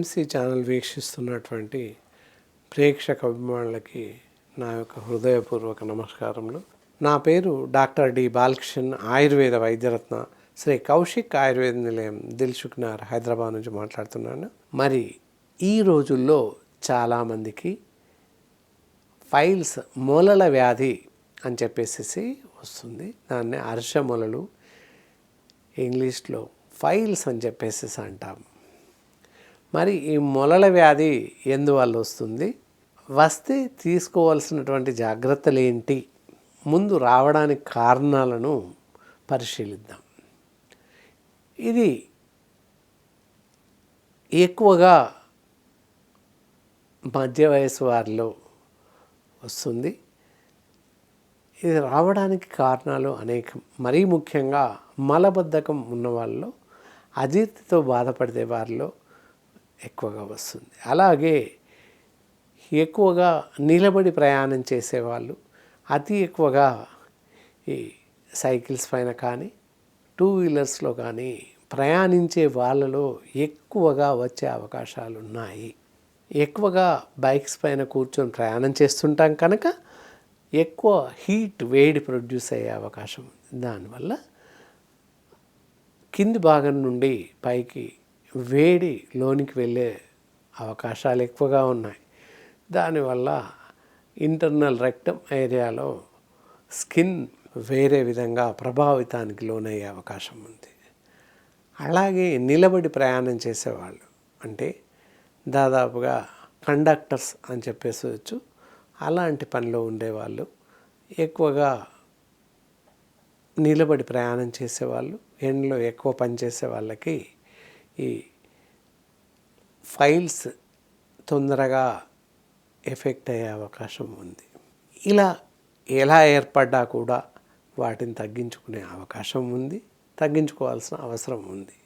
PMC channel వీక్షిస్తున్నటువంటి ప్రేక్షక అభిమానులకి నా యొక్క హృదయపూర్వక నమస్కారములు. నా పేరు డాక్టర్ డి బాలకృష్ణన్, ఆయుర్వేద వైద్యరత్న, శ్రీ కౌశిక్ ఆయుర్వేద నిలయం, దిల్సుఖ్నగర్, హైదరాబాద్ నుంచి మాట్లాడుతున్నాను. మరి ఈ రోజుల్లో చాలామందికి ఫైల్స్ మొలల వ్యాధి అని చెప్పేసి వస్తుంది. దాన్ని అర్ష మొలలు, ఇంగ్లీష్లో ఫైల్స్ అని చెప్పేసి అంటాం. మరి ఈ మొలల వ్యాధి ఎందువల్ల వస్తుంది, వస్తే తీసుకోవాల్సినటువంటి జాగ్రత్తలు ఏంటి, ముందు రావడానికి కారణాలను పరిశీలిద్దాం. ఇది ఎక్కువగా మధ్య వయసు వారిలో వస్తుంది. ఇది రావడానికి కారణాలు అనేకం. మరీ ముఖ్యంగా మలబద్ధకం ఉన్న వాళ్ళలో, అజీర్తితో బాధపడే వారిలో ఎక్కువగా వస్తుంది. అలాగే ఎక్కువగా నిలబడి ప్రయాణం చేసేవాళ్ళు, అతి ఎక్కువగా ఈ సైకిల్స్ పైన కానీ టూ వీలర్స్లో కానీ ప్రయాణించే వాళ్ళలో ఎక్కువగా వచ్చే అవకాశాలు ఉన్నాయి. ఎక్కువగా బైక్స్ పైన కూర్చొని ప్రయాణం చేస్తుంటాం కనుక ఎక్కువ హీట్, వేడి ప్రొడ్యూస్ అయ్యే అవకాశం ఉంది. దానివల్ల కింది భాగం నుండి పైకి వేడి లోనికి వెళ్ళే అవకాశాలు ఎక్కువగా ఉన్నాయి. దానివల్ల ఇంటర్నల్ రెక్టమ్ ఏరియాలో స్కిన్ వేరే విధంగా ప్రభావితానికి లోనయ్యే అవకాశం ఉంది. అలాగే నిలబడి ప్రయాణం చేసేవాళ్ళు, అంటే దాదాపుగా కండక్టర్స్ అని చెప్పేసవచ్చు, అలాంటి పనిలో ఉండేవాళ్ళు, ఎక్కువగా నిలబడి ప్రయాణం చేసేవాళ్ళు, ఎండలో ఎక్కువ పనిచేసే వాళ్ళకి ఈ ఫైల్స్ తొందరగా ఎఫెక్ట్ అయ్యే అవకాశం ఉంది. ఇలా ఎలా ఏర్పడ్డా కూడా వాటిని తగ్గించుకునే అవకాశం ఉంది, తగ్గించుకోవాల్సిన అవసరం ఉంది.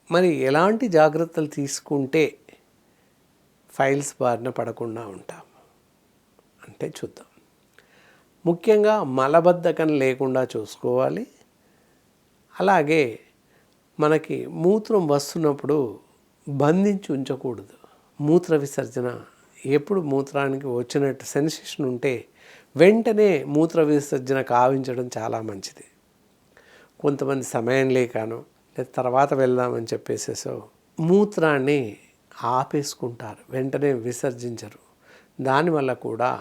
మరి ఎలాంటి జాగ్రత్తలు తీసుకుంటే ఫైల్స్ బారిన పడకుండా ఉంటాం అంటే చూద్దాం. ముఖ్యంగా మలబద్ధకం లేకుండా చూసుకోవాలి. అలాగే మనకి మూత్రం వస్తున్నప్పుడు బంధించి ఉంచకూడదు. మూత్ర విసర్జన ఎప్పుడు మూత్రానికి వచ్చినట్టు సెన్సేషన్ ఉంటే వెంటనే మూత్ర విసర్జన కావించడం చాలా మంచిది. కొంతమంది సమయం లేకనో లేదా తర్వాత వెళ్దామని చెప్పేసేసో మూత్రాన్ని ఆపేసుకుంటారు, వెంటనే విసర్జించరు. దానివల్ల కూడా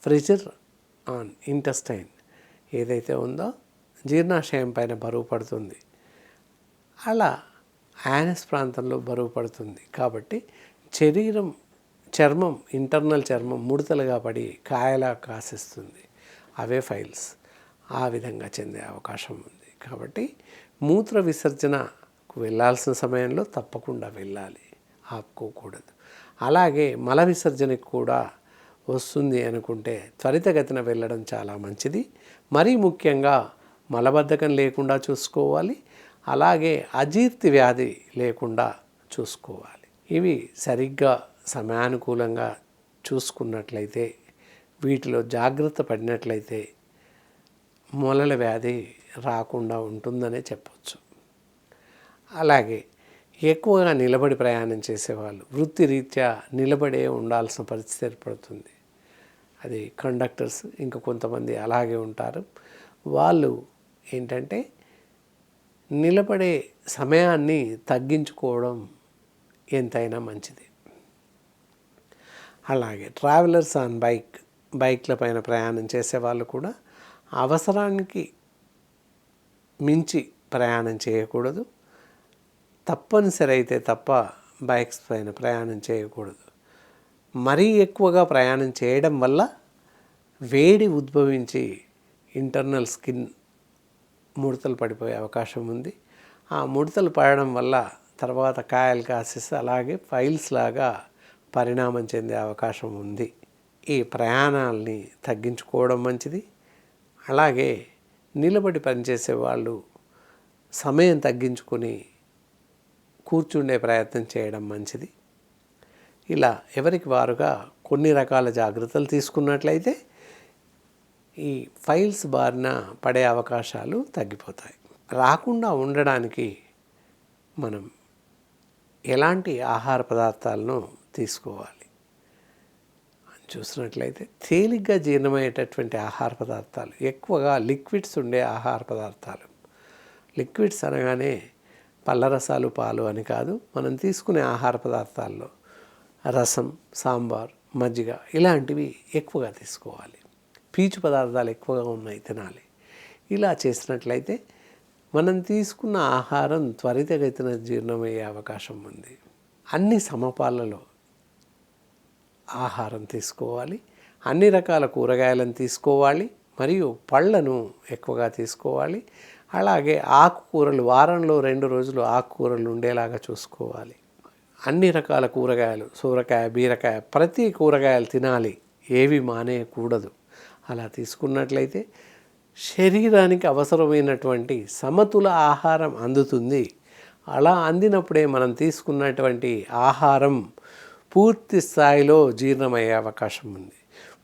ప్రెషర్ ఆన్ ఇంటెస్టైన్ ఏదైతే ఉందో జీర్ణాశయం పైన బరువు పడుతుంది. అలా యానస్ ప్రాంతంలో బరువు పడుతుంది. కాబట్టి చర్మం, ఇంటర్నల్ చర్మం ముడతలుగా పడి కాయలా కాసిస్తుంది. అవే ఫైల్స్ ఆ విధంగా చెందే అవకాశం ఉంది. కాబట్టి మూత్ర విసర్జనకు వెళ్ళాల్సిన సమయంలో తప్పకుండా వెళ్ళాలి, ఆపుకోకూడదు. అలాగే మల విసర్జనకు కూడా వస్తుంది అనుకుంటే త్వరితగతిన వెళ్ళడం చాలా మంచిది. మరీ ముఖ్యంగా మలబద్ధకం లేకుండా చూసుకోవాలి. అలాగే అజీర్తి వ్యాధి లేకుండా చూసుకోవాలి. ఇవి సరిగ్గా సమయానుకూలంగా చూసుకున్నట్లయితే, వీటిలో జాగ్రత్త పడినట్లయితే మొలల వ్యాధి రాకుండా ఉంటుందనే చెప్పవచ్చు. అలాగే ఎక్కువగా నిలబడి ప్రయాణం చేసేవాళ్ళు, వృత్తిరీత్యా నిలబడే ఉండాల్సిన పరిస్థితి ఏర్పడుతుంది. అది కండక్టర్స్, ఇంకా కొంతమంది అలాగే ఉంటారు. వాళ్ళు ఏంటంటే నిలబడే సమయాన్ని తగ్గించుకోవడం ఎంతైనా మంచిది. అలాగే ట్రావెలర్స్ ఆన్ బైక్ల పైన ప్రయాణం చేసేవాళ్ళు కూడా అవసరానికి మించి ప్రయాణం చేయకూడదు. తప్పనిసరి అయితే తప్ప బైక్స్ పైన ప్రయాణం చేయకూడదు. మరీ ఎక్కువగా ప్రయాణం చేయడం వల్ల వేడి ఉద్భవించి ఇంటర్నల్ స్కిన్ ముడతలు పడిపోయే అవకాశం ఉంది. ఆ ముడతలు పడడం వల్ల తర్వాత కాయలు కాసేసి అలాగే ఫైల్స్ లాగా పరిణామం చెందే అవకాశం ఉంది. ఈ ప్రయాణాలని తగ్గించుకోవడం మంచిది. అలాగే నిలబడి పనిచేసే వాళ్ళు సమయం తగ్గించుకొని కూర్చుండే ప్రయత్నం చేయడం మంచిది. ఇలా ఎవరికి వారుగా కొన్ని రకాల జాగ్రత్తలు తీసుకున్నట్లయితే ఈ ఫైల్స్ బారిన పడే అవకాశాలు తగ్గిపోతాయి. రాకుండా ఉండడానికి మనం ఎలాంటి ఆహార పదార్థాలను తీసుకోవాలి అని చూసినట్లయితే, తేలిగ్గా జీర్ణమయ్యేటటువంటి ఆహార పదార్థాలు, ఎక్కువగా లిక్విడ్స్ ఉండే ఆహార పదార్థాలు. లిక్విడ్స్ అనగానే పళ్ళరసాలు, పాలు అని కాదు. మనం తీసుకునే ఆహార పదార్థాల్లో రసం, సాంబార్, మజ్జిగ ఇలాంటివి ఎక్కువగా తీసుకోవాలి. పీచు పదార్థాలు ఎక్కువగా ఉన్నాయి తినాలి. ఇలా చేసినట్లయితే మనం తీసుకున్న ఆహారం త్వరితగతిన జీర్ణమయ్యే అవకాశం ఉంది. అన్ని సమపాలలో ఆహారం తీసుకోవాలి. అన్ని రకాల కూరగాయలను తీసుకోవాలి మరియు పళ్ళను ఎక్కువగా తీసుకోవాలి. అలాగే ఆకుకూరలు వారంలో 2 రోజులు ఆకుకూరలు ఉండేలాగా చూసుకోవాలి. అన్ని రకాల కూరగాయలు, సోరకాయ, బీరకాయ, ప్రతి కూరగాయలు తినాలి, ఏవి మానేయకూడదు. అలా తీసుకున్నట్లయితే శరీరానికి అవసరమైనటువంటి సమతుల ఆహారం అందుతుంది. అలా అందినప్పుడే మనం తీసుకున్నటువంటి ఆహారం పూర్తి స్థాయిలో జీర్ణమయ్యే అవకాశం ఉంది.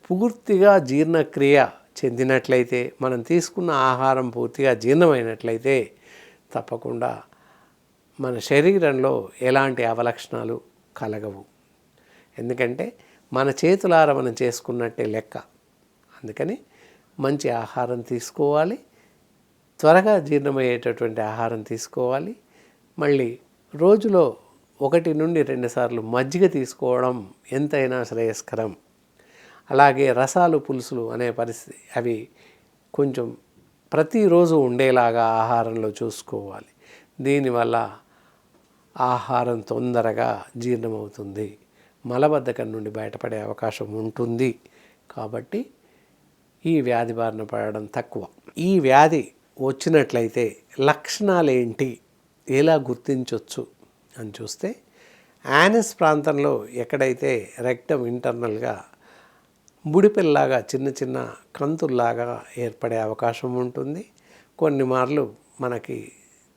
పూర్తిగా జీర్ణక్రియ చెందినట్లయితే, మనం తీసుకున్న ఆహారం పూర్తిగా జీర్ణమైనట్లయితే తప్పకుండా మన శరీరంలో ఎలాంటి అవలక్షణాలు కలగవు. ఎందుకంటే మన చేతులార మనం చేసుకున్నట్టే లెక్క. అందుకని మంచి ఆహారం తీసుకోవాలి, త్వరగా జీర్ణమయ్యేటటువంటి ఆహారం తీసుకోవాలి. మళ్ళీ రోజులో 1 నుండి 2 సార్లు మజ్జిగ తీసుకోవడం ఎంతైనా శ్రేయస్కరం. అలాగే రసాలు, పులుసులు అనే పరిస్థితి అవి కొంచెం ప్రతిరోజు ఉండేలాగా ఆహారంలో చూసుకోవాలి. దీనివల్ల ఆహారం తొందరగా జీర్ణమవుతుంది, మలబద్ధకం నుండి బయటపడే అవకాశం ఉంటుంది. కాబట్టి ఈ వ్యాధి బారిన పడడం తక్కువ. ఈ వ్యాధి వచ్చినట్లయితే లక్షణాలు ఏంటి, ఎలా గుర్తించవచ్చు అని చూస్తే, యానస్ ప్రాంతంలో ఎక్కడైతే రెక్టమ్ ఇంటర్నల్గా బుడిపెల్లాగా చిన్న చిన్న కంతుల్లాగా ఏర్పడే అవకాశం ఉంటుంది. కొన్ని మార్లు మనకి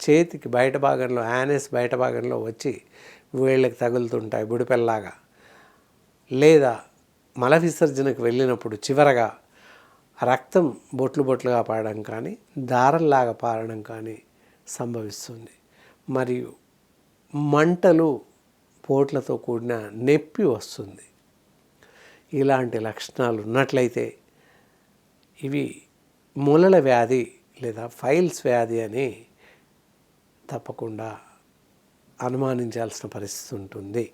చేతికి బయట భాగంలో, యానస్ బయట భాగంలో వచ్చి వేళ్ళకి తగులుతుంటాయి బుడిపెల్లాగా. లేదా మల విసర్జనకు వెళ్ళినప్పుడు చివరగా రక్తం బొట్లు బొట్లుగా పారడం కానీ, దారంలాగా పారడం కానీ సంభవిస్తుంది. మరియు మంటలు, పోట్లతో కూడిన నొప్పి వస్తుంది. ఇలాంటి లక్షణాలు ఉన్నట్లయితే ఇవి మూలల వ్యాధి లేదా ఫైల్స్ వ్యాధి అని తప్పకుండా అనుమానించాల్సిన పరిస్థితి ఉంటుంది.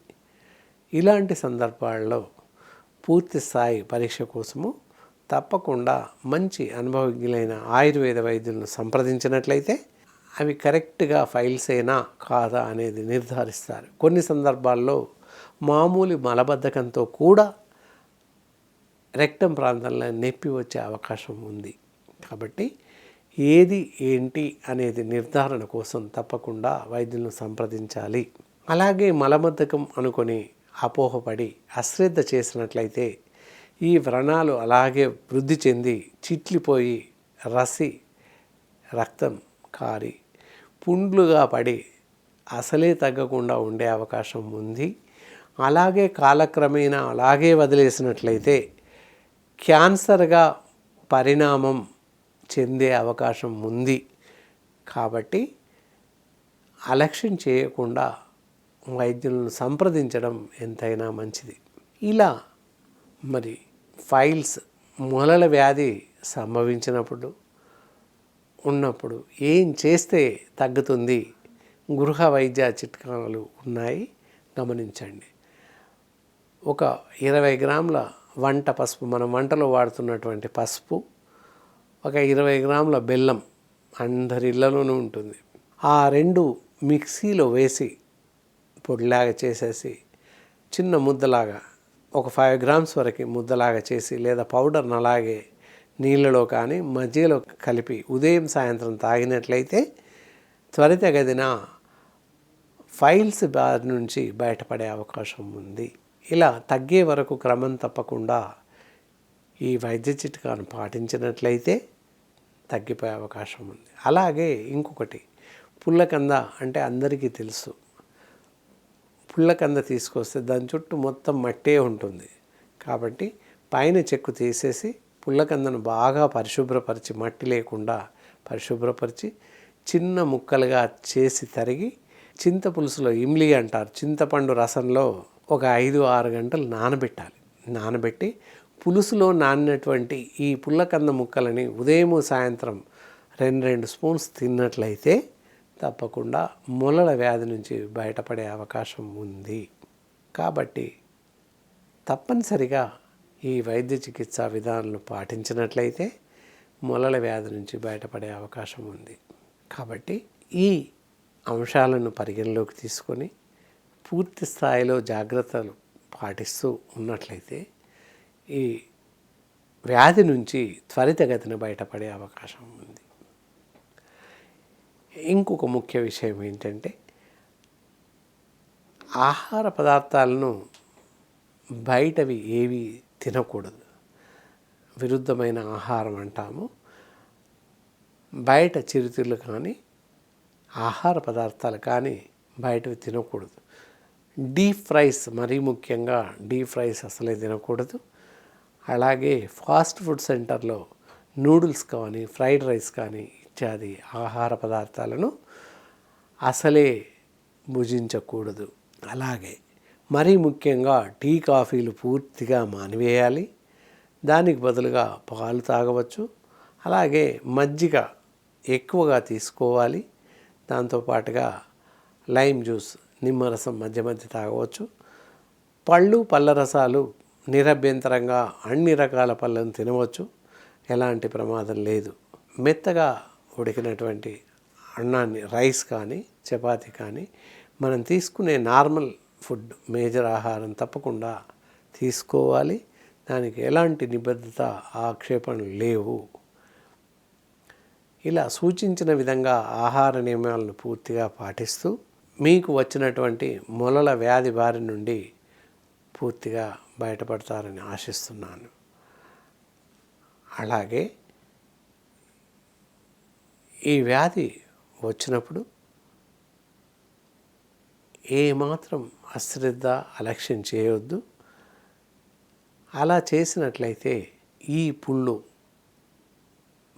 ఇలాంటి సందర్భాల్లో పూర్తి స్థాయి పరీక్ష కోసము తప్పకుండా మంచి అనుభవజ్ఞులైన ఆయుర్వేద వైద్యులను సంప్రదించినట్లయితే అవి కరెక్ట్గా ఫైల్స్ అయినా కాదా అనేది నిర్ధారిస్తారు. కొన్ని సందర్భాల్లో మామూలు మలబద్ధకంతో కూడా రెక్టమ్ ప్రాంతంలో నొప్పి వచ్చే అవకాశం ఉంది. కాబట్టి ఏది ఏంటి అనేది నిర్ధారణ కోసం తప్పకుండా వైద్యులను సంప్రదించాలి. అలాగే మలబద్ధకం అనుకొని అపోహపడి అశ్రద్ధ చేసినట్లయితే ఈ వ్రణాలు అలాగే వృద్ధి చెంది చిట్లిపోయి రసి రక్తం కారి పుండ్లుగా పడి అసలే తగ్గకుండా ఉండే అవకాశం ఉంది. అలాగే కాలక్రమేణా అలాగే వదిలేసినట్లయితే క్యాన్సర్గా పరిణామం చెందే అవకాశం ఉంది. కాబట్టి అలక్ష్యం చేయకుండా వైద్యులను సంప్రదించడం ఎంతైనా మంచిది. ఇలా మరి ఫైల్స్, మొలల వ్యాధి సంభవించినప్పుడు ఉన్నప్పుడు ఏం చేస్తే తగ్గుతుంది, గృహ వైద్య చిట్కాలు ఉన్నాయి, గమనించండి. ఒక 20 గ్రాముల వంట పసుపు, మనం వంటలో వాడుతున్నటువంటి పసుపు, ఒక 20 గ్రాముల బెల్లం అందరి ఇళ్ళలోనూ ఉంటుంది. ఆ 2 మిక్సీలో వేసి పొడిలాగా చేసేసి చిన్న ముద్దలాగా ఒక 5 గ్రామ్స్ వరకు ముద్దలాగా చేసి, లేదా పౌడర్ని అలాగే నీళ్ళలో కానీ మజ్జిగలో కలిపి ఉదయం సాయంత్రం తాగినట్లయితే త్వరితగతిన ఫైల్స్ బారి నుంచి బయటపడే అవకాశం ఉంది. ఇలా తగ్గే వరకు క్రమం తప్పకుండా ఈ వైద్య చిట్కాను పాటించినట్లయితే తగ్గిపోయే అవకాశం ఉంది. అలాగే ఇంకొకటి, పుల్లకంద అంటే అందరికీ తెలుసు. పుల్లకంద తీసుకొస్తే దాని చుట్టూ మొత్తం మట్టే ఉంటుంది. కాబట్టి పైన చెక్కు తీసేసి పుల్లకందను బాగా పరిశుభ్రపరిచి, మట్టి లేకుండా పరిశుభ్రపరిచి చిన్న ముక్కలుగా చేసి తరిగి చింతపులుసులో ఇమ్లి అంటారు, చింతపండు రసంలో ఒక 5-6 గంటలు నానబెట్టాలి. నానబెట్టి పులుసులో నానినటువంటి ఈ పుల్లకంద ముక్కలని ఉదయం సాయంత్రం 2 స్పూన్స్ తిన్నట్లయితే తప్పకుండా మొలల వ్యాధి నుంచి బయటపడే అవకాశం ఉంది. కాబట్టి తప్పనిసరిగా ఈ వైద్య చికిత్సా విధానాలను పాటించినట్లయితే మొలల వ్యాధి నుంచి బయటపడే అవకాశం ఉంది. కాబట్టి ఈ అంశాలను పరిగణలోకి తీసుకొని పూర్తి స్థాయిలో జాగ్రత్తలు పాటిస్తూ ఉన్నట్లయితే ఈ వ్యాధి నుంచి త్వరితగతిన బయటపడే అవకాశం ఉంది. ఇంకొక ముఖ్య విషయం ఏంటంటే, ఆహార పదార్థాలను బయటవి ఏవి తినకూడదు. విరుద్ధమైన ఆహారం అంటాము. బయట చిరుతిళ్ళు కానీ ఆహార పదార్థాలు కానీ బయటవి తినకూడదు. డీప్ ఫ్రైస్, మరీ ముఖ్యంగా డీప్ ఫ్రైస్ అసలే తినకూడదు. అలాగే ఫాస్ట్ ఫుడ్ సెంటర్లో నూడిల్స్ కానీ ఫ్రైడ్ రైస్ కానీ ఇత్యాది ఆహార పదార్థాలను అసలే భుజించకూడదు. అలాగే మరీ ముఖ్యంగా టీ కాఫీలు పూర్తిగా మానివేయాలి. దానికి బదులుగా పాలు తాగవచ్చు. అలాగే మజ్జిగ ఎక్కువగా తీసుకోవాలి. దాంతోపాటుగా లైమ్ జ్యూస్, నిమ్మరసం మధ్య మధ్య తాగవచ్చు. పళ్ళు, పళ్ళ రసాలు నిరభ్యంతరంగా అన్ని రకాల పళ్ళను తినవచ్చు, ఎలాంటి ప్రమాదం లేదు. మెత్తగా ఉడికినటువంటి అన్నాన్ని, రైస్ కానీ చపాతీ కానీ మనం తీసుకునే నార్మల్ ఫుడ్, మేజర్ ఆహారం తప్పకుండా తీసుకోవాలి. దానికి ఎలాంటి నిబద్ధత, ఆక్షేపణలు లేవు. ఇలా సూచించిన విధంగా ఆహార నియమాలను పూర్తిగా పాటిస్తూ మీకు వచ్చినటువంటి మొలల వ్యాధి బారి నుండి పూర్తిగా బయటపడతారని ఆశిస్తున్నాను. అలాగే ఈ వ్యాధి వచ్చినప్పుడు ఏమాత్రం అశ్రద్ధ, అలక్ష్యం చేయవద్దు. అలా చేసినట్లయితే ఈ పుళ్ళు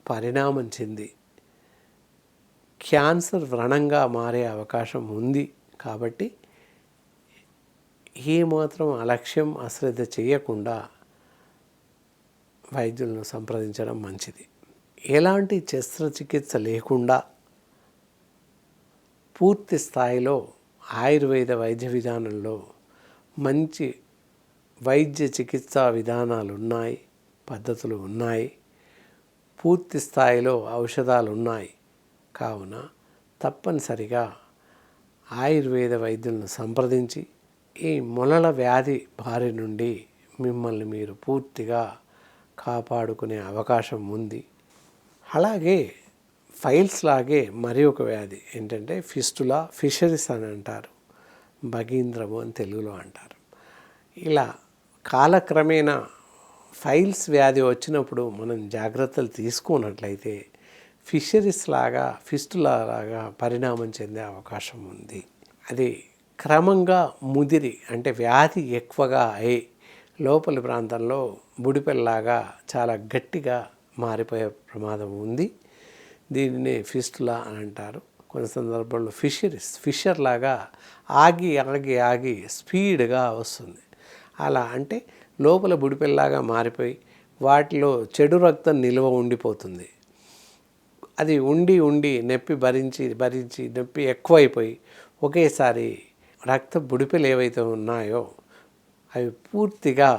పరిణామం చెంది క్యాన్సర్ వ్రణంగా మారే అవకాశం ఉంది. కాబట్టి ఏమాత్రం అలక్ష్యం, అశ్రద్ధ చేయకుండా వైద్యులను సంప్రదించడం మంచిది. ఎలాంటి శస్త్రచికిత్స లేకుండా పూర్తి స్థాయిలో ఆయుర్వేద వైద్య విధానంలో మంచి వైద్య చికిత్సా విధానాలు ఉన్నాయి, పద్ధతులు ఉన్నాయి, పూర్తి స్థాయిలో ఔషధాలు ఉన్నాయి. కావున తప్పనిసరిగా ఆయుర్వేద వైద్యులను సంప్రదించి ఈ మొలల వ్యాధి బారి నుండి మిమ్మల్ని మీరు పూర్తిగా కాపాడుకునే అవకాశం ఉంది. అలాగే ఫైల్స్ లాగే మరి ఒక వ్యాధి ఏంటంటే ఫిస్టులా, ఫిషరీస్ అని అంటారు, భగీంద్రము అని తెలుగులో అంటారు. ఇలా కాలక్రమేణా ఫైల్స్ వ్యాధి వచ్చినప్పుడు మనం జాగ్రత్తలు తీసుకున్నట్లయితే ఫిషరీస్ లాగా, ఫిస్టులా లాగా పరిణామం చెందే అవకాశం ఉంది. అది క్రమంగా ముదిరి, అంటే వ్యాధి ఎక్కువగా అయి లోపలి ప్రాంతంలో బుడిపెల్లాగా చాలా గట్టిగా మారిపోయే ప్రమాదం ఉంది. దీనిని ఫిస్టులా అని అంటారు. కొన్ని సందర్భాల్లో ఫిషరీస్, ఫిషర్ లాగా ఆగి ఆగి ఆగి స్పీడ్గా వస్తుంది. అలా అంటే లోపల బుడిపెల్లాగా మారిపోయి వాటిలో చెడు రక్తం నిల్వ ఉండిపోతుంది. అది ఉండి ఉండి నొప్పి భరించి భరించి నొప్పి ఎక్కువైపోయి ఒకేసారి రక్త బుడిపెలు ఏవైతే ఉన్నాయో అవి పూర్తిగా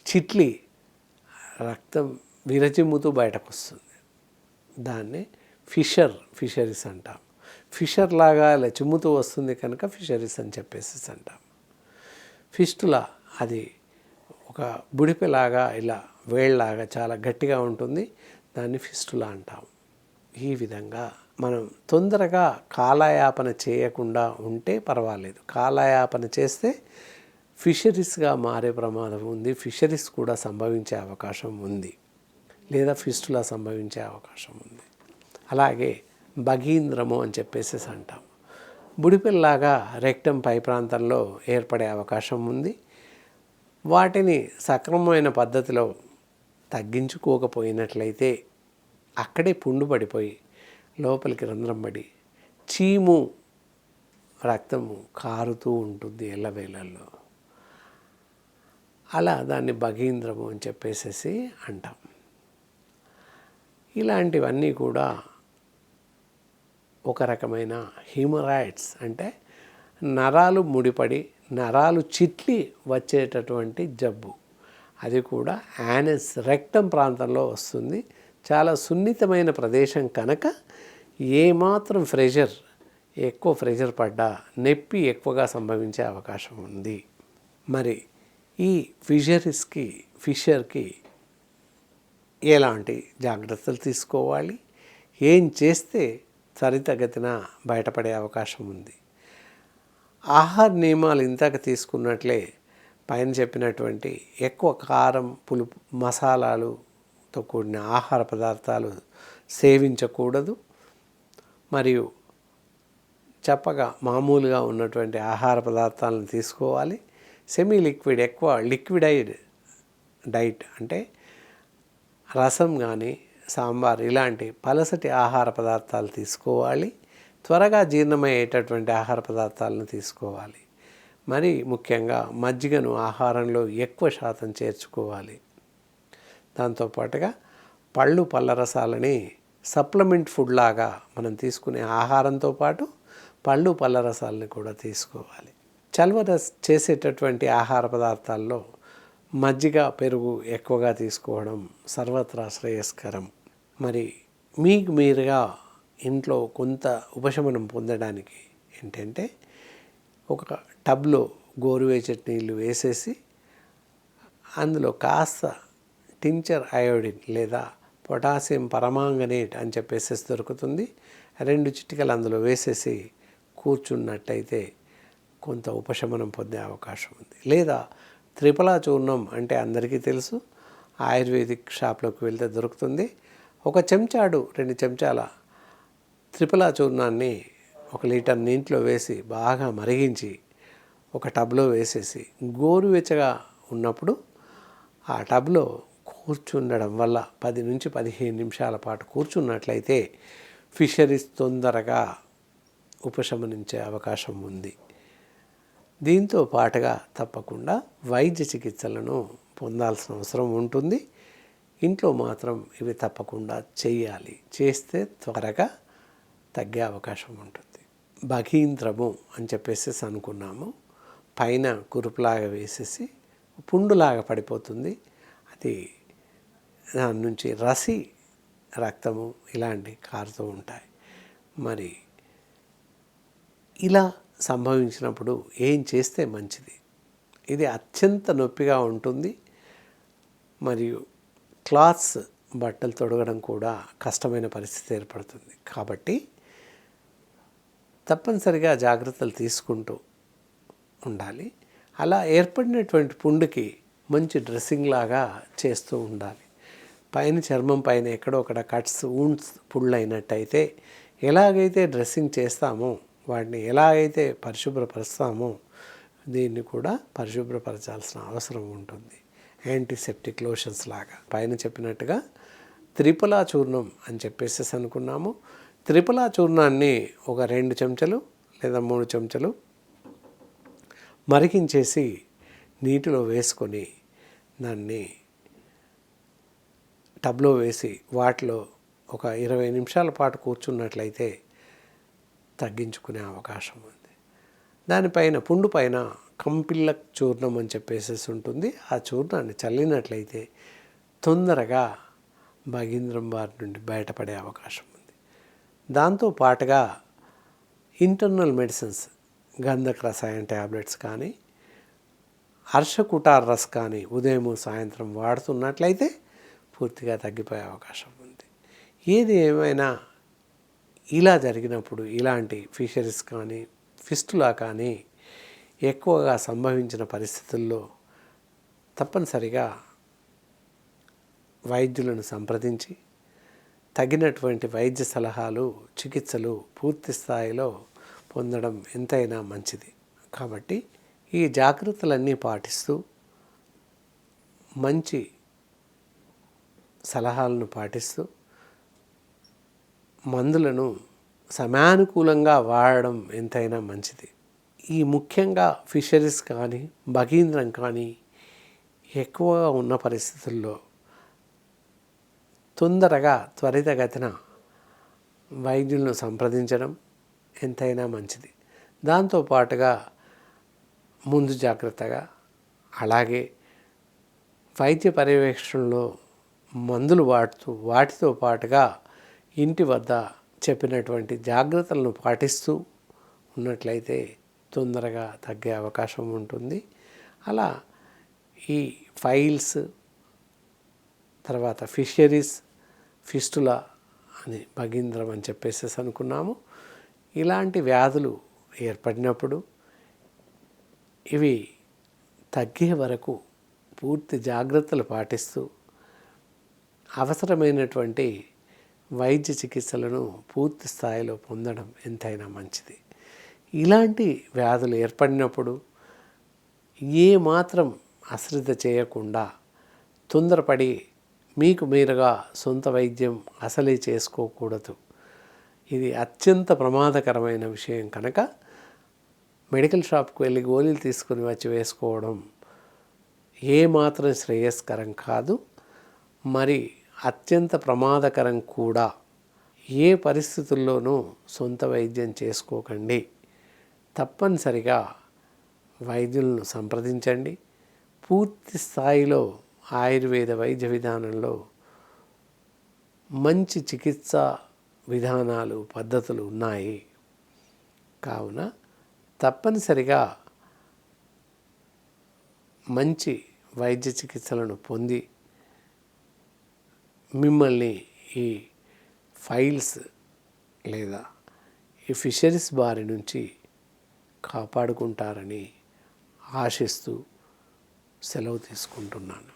చిట్లి రక్తం విరచిమ్ముతూ బయటకు వస్తుంది. దాన్ని ఫిషరీస్ అంటాం. ఫిషర్ లాగా ఇలా చిమ్ముతూ వస్తుంది కనుక ఫిషరీస్ అని చెప్పేసి అంటాం. ఫిస్టులా అది ఒక బుడిపెలాగా ఇలా వేళ్ళలాగా చాలా గట్టిగా ఉంటుంది, దాన్ని ఫిస్టులా అంటాం. ఈ విధంగా మనం తొందరగా కాలయాపన చేయకుండా ఉంటే పర్వాలేదు. కాలయాపన చేస్తే ఫిషరీస్గా మారే ప్రమాదం ఉంది. ఫిషరీస్ కూడా సంభవించే అవకాశం ఉంది, లేదా ఫిస్టులా సంభవించే అవకాశం ఉంది. అలాగే భగీంద్రము అని చెప్పేసి అంటాం. బుడిపెల్లాగా రెక్టం పై ప్రాంతంలో ఏర్పడే అవకాశం ఉంది. వాటిని సక్రమమైన పద్ధతిలో తగ్గించుకోకపోయినట్లయితే అక్కడే పుండు పడిపోయి లోపలికి రంధ్రం పడి చీము రక్తము కారుతూ ఉంటుంది ఎల్లవేళల్లో. అలా దాన్ని భగీంద్రము అని చెప్పేసేసి అంటాం. ఇలాంటివన్నీ కూడా ఒక రకమైన హ్యూమరాయిడ్స్, అంటే నరాలు ముడిపడి నరాలు చిట్లి వచ్చేటటువంటి జబ్బు. అది కూడా యానస్ రెక్టమ్ ప్రాంతంలో వస్తుంది. చాలా సున్నితమైన ప్రదేశం కనుక ఏమాత్రం ఎక్కువ ప్రెషర్ పడ్డా నొప్పి ఎక్కువగా సంభవించే అవకాశం ఉంది. మరి ఈ ఫిషర్కి ఎలాంటి జాగ్రత్తలు తీసుకోవాలి, ఏం చేస్తే త్వరితగతిన బయటపడే అవకాశం ఉంది? ఆహార నియమాలు ఇంతక తీసుకున్నట్లే పైన చెప్పినటువంటి ఎక్కువ కారం, పులుపు, మసాలాలతో కూడిన ఆహార పదార్థాలు సేవించకూడదు. మరియు చప్పగా మామూలుగా ఉన్నటువంటి ఆహార పదార్థాలను తీసుకోవాలి. సెమీ లిక్విడ్, ఎక్కువ లిక్విడైడ్ డైట్ అంటే రసం కానీ సాంబార్ ఇలాంటి పలసటి ఆహార పదార్థాలు తీసుకోవాలి. త్వరగా జీర్ణమయ్యేటటువంటి ఆహార పదార్థాలను తీసుకోవాలి. మరి ముఖ్యంగా మజ్జిగను ఆహారంలో ఎక్కువ శాతం చేర్చుకోవాలి. దాంతోపాటుగా పళ్ళు, పళ్ళ రసాలని సప్లిమెంట్ ఫుడ్ లాగా మనం తీసుకునే ఆహారంతో పాటు పళ్ళు, పళ్ళ రసాలని కూడా తీసుకోవాలి. చలువ చేసేటటువంటి ఆహార పదార్థాల్లో మజ్జిగ, పెరుగు ఎక్కువగా తీసుకోవడం సర్వత్రా శ్రేయస్కరం. మరి మీకు మీరుగా ఇంట్లో కొంత ఉపశమనం పొందడానికి ఏంటంటే ఒక టబ్లో గోరువెచ్చటి నీళ్ళు వేసేసి అందులో కాస్త టించర్ అయోడిన్ లేదా పొటాషియం పరమాంగనేట్ అని చెప్పేసి దొరుకుతుంది. 2 చిటికలు అందులో వేసేసి కూర్చున్నట్టయితే కొంత ఉపశమనం పొందే అవకాశం ఉంది. లేదా త్రిఫలా చూర్ణం అంటే అందరికీ తెలుసు, ఆయుర్వేదిక్ షాప్లోకి వెళ్తే దొరుకుతుంది. 1 చెంచాడు 2 చెంచాల త్రిఫలా చూర్ణాన్ని 1 లీటర్ నీటిలో వేసి బాగా మరిగించి ఒక టబ్లో వేసేసి గోరువెచ్చగా ఉన్నప్పుడు ఆ టబ్లో కూర్చుండడం వల్ల 10 నుంచి 15 నిమిషాల పాటు కూర్చున్నట్లయితే ఫిషరీస్ తొందరగా ఉపశమనించే అవకాశం ఉంది. దీంతో పాటుగా తప్పకుండా వైద్య చికిత్సలను పొందాల్సిన అవసరం ఉంటుంది. ఇంట్లో మాత్రం ఇవి తప్పకుండా చేయాలి. చేస్తే త్వరగా తగ్గే అవకాశం ఉంటుంది. భగీంద్రము అని చెప్పేసి అనుకున్నాము. పైన కురుపులాగా వేసేసి పుండులాగా పడిపోతుంది. అది దాని నుంచి రక్తము ఇలాంటి కారుతూ ఉంటాయి. మరి ఇలా సంభవించినప్పుడు ఏం చేస్తే మంచిది? ఇది అత్యంత నొప్పిగా ఉంటుంది. మరియు క్లాత్స్, బట్టలు తొడగడం కూడా కష్టమైన పరిస్థితి ఏర్పడుతుంది. కాబట్టి తప్పనిసరిగా జాగ్రత్తలు తీసుకుంటూ ఉండాలి. అలా ఏర్పడినటువంటి పుండుకి మంచి డ్రెస్సింగ్ లాగా చేస్తూ ఉండాలి. పైన చర్మం పైన ఎక్కడో ఒకడ కట్స్, వూండ్స్, పుళ్ళు అయినట్టయితే ఎలాగైతే డ్రెస్సింగ్ చేస్తామో, వాటిని ఎలాగైతే పరిశుభ్రపరుస్తామో దీన్ని కూడా పరిశుభ్రపరచాల్సిన అవసరం ఉంటుంది. యాంటీసెప్టిక్ లోషన్స్ లాగా పైన చెప్పినట్టుగా త్రిఫలా చూర్ణం అని చెప్పేసి అనుకున్నాము. త్రిఫలా చూర్ణాన్ని ఒక 2 చెంచాలు లేదా 3 చెంచాలు మరిగించేసి నీటిలో వేసుకొని దాన్ని టబ్లో వేసి వాటిలో ఒక 20 నిమిషాల పాటు కూర్చున్నట్లయితే తగ్గించుకునే అవకాశం ఉంది. దానిపైన పుండు పైన కంపిల్ల చూర్ణం అని చెప్పేసి ఉంటుంది. ఆ చూర్ణాన్ని చల్లినట్లయితే తొందరగా భగీంద్రం బారి నుండి బయటపడే అవకాశం ఉంది. దాంతో పాటుగా ఇంటర్నల్ మెడిసిన్స్, గంధక రసాయన ట్యాబ్లెట్స్ కానీ, హర్షకుటార్ రస్ కానీ ఉదయం సాయంత్రం వాడుతున్నట్లయితే పూర్తిగా తగ్గిపోయే అవకాశం ఉంది. ఏది ఏమైనా ఇలా జరిగినప్పుడు ఇలాంటి ఫిషరీస్ కానీ, ఫిస్టులా కానీ ఎక్కువగా సంభవించిన పరిస్థితుల్లో తప్పనిసరిగా వైద్యులను సంప్రదించి తగినటువంటి వైద్య సలహాలు, చికిత్సలు పూర్తి స్థాయిలో పొందడం ఎంతైనా మంచిది. కాబట్టి ఈ జాగ్రత్తలన్నీ పాటిస్తూ మంచి సలహాలను పాటిస్తూ మందులను సమయానుకూలంగా వాడడం ఎంతైనా మంచిది. ఈ ముఖ్యంగా ఫిషరీస్ కానీ భగీంద్రం కానీ ఎక్కువగా ఉన్న పరిస్థితుల్లో తొందరగా త్వరితగతిన వైద్యులను సంప్రదించడం ఎంతైనా మంచిది. దాంతోపాటుగా ముందు జాగ్రత్తగా అలాగే వైద్య పర్యవేక్షణలో మందులు వాడుతూ వాటితో పాటుగా ఇంటి వద్ద చెప్పినటువంటి జాగ్రత్తలను పాటిస్తూ ఉన్నట్లయితే తొందరగా తగ్గే అవకాశం ఉంటుంది. అలా ఈ ఫైల్స్ తర్వాత ఫిషరీస్ ఫిస్టులా అని భగీంద్రం అని చెప్పేసి అనుకున్నాము. ఇలాంటి వ్యాధులు ఏర్పడినప్పుడు ఇవి తగ్గే వరకు పూర్తి జాగ్రత్తలు పాటిస్తూ అవసరమైనటువంటి వైద్య చికిత్సలను పూర్తి స్థాయిలో పొందడం ఎంతైనా మంచిది. ఇలాంటి వ్యాధులు ఏర్పడినప్పుడు ఏ మాత్రం అశ్రద్ధ చేయకుండా తొందరపడి మీకు మీరుగా సొంత వైద్యం అసలే చేసుకోకూడదు. ఇది అత్యంత ప్రమాదకరమైన విషయం కనుక మెడికల్ షాప్కి వెళ్ళి గోళీలు తీసుకుని వచ్చి వేసుకోవడం ఏమాత్రం శ్రేయస్కరం కాదు, మరి అత్యంత ప్రమాదకరం కూడా. ఏ పరిస్థితుల్లోనూ సొంత వైద్యం చేసుకోకండి. తప్పనిసరిగా వైద్యులను సంప్రదించండి. పూర్తి స్థాయిలో ఆయుర్వేద వైద్య విధానంలో మంచి చికిత్సా విధానాలు పద్ధతులు ఉన్నాయి. కావున తప్పనిసరిగా మంచి వైద్య చికిత్సలను పొంది మిమ్మల్ని ఈ ఫైల్స్ లేదా ఈ ఫిషరీస్ బారి నుంచి కాపాడుకుంటారని ఆశిస్తూ సెలవు తీసుకుంటున్నాను.